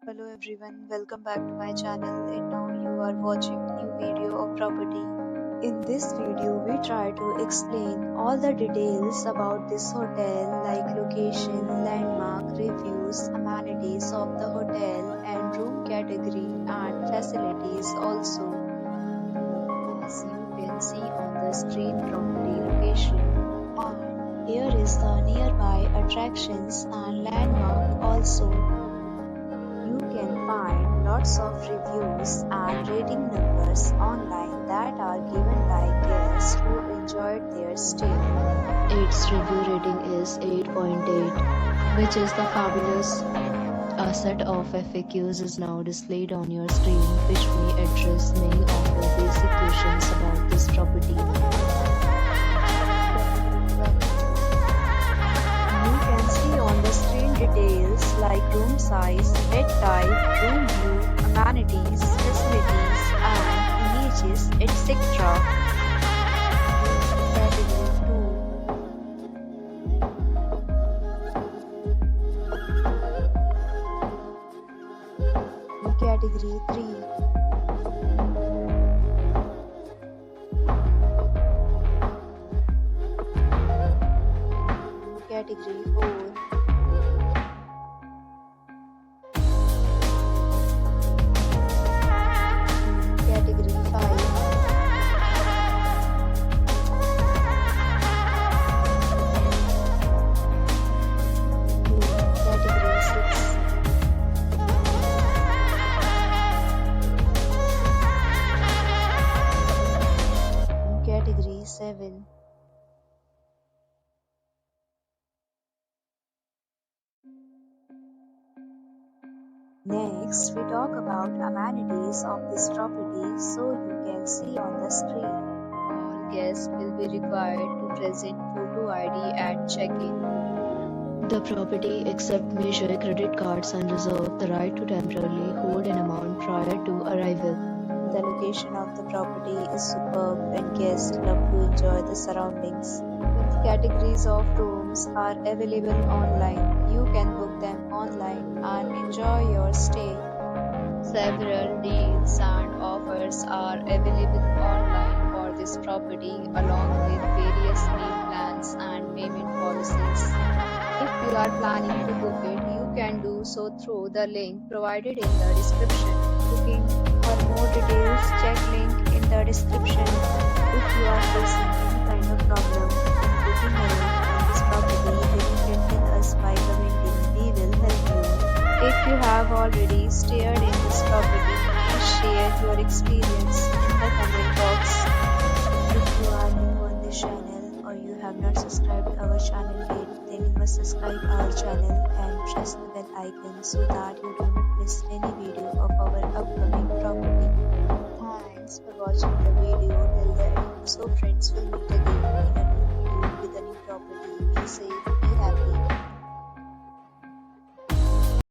Hello everyone, welcome back to my channel and now you are watching new video of property. In this video we try to explain all the details about this hotel like location, landmark, reviews, amenities of the hotel and room category and facilities also. As you can see on the screen property location. And here is the nearby attractions and landmark also. You can find lots of reviews and rating numbers online that are given by guests who enjoyed their stay. Its review rating is 8.8, which is the fabulous. A set of FAQs is now displayed on your screen, which may address many of the basic questions about this property. You can see on the screen details like room size, bed type, room view, amenities, facilities, and images, etc. Category 2. Category 3. Category 4. Category 5. Category 6. Category 7. Next, we talk about amenities of this property so you can see on the screen. All guests will be required to present photo ID at check-in. The property accepts major credit cards and reserves the right to temporarily hold an amount prior to arrival. The location of the property is superb and guests love to enjoy the surroundings. Categories of rooms are available online. You can book them online and enjoy your stay. Several deals and offers are available online for this property along with various meal plans and payment policies. If you are planning to book it, you can do so through the link provided in the description. Booking for more details, check link in the description. If you are facing any kind of problem in booking a room on this property, then you can tell us by commenting. We will help you. If you have already stayed in this property, please share your experience in the comment box. If you are new on this channel or you have not subscribed our channel yet, then you must subscribe our channel and press the bell icon so that you do not miss any video of our upcoming property. Thanks for watching the video till the end. So friends, will meet again in a new video with a new property. Be safe.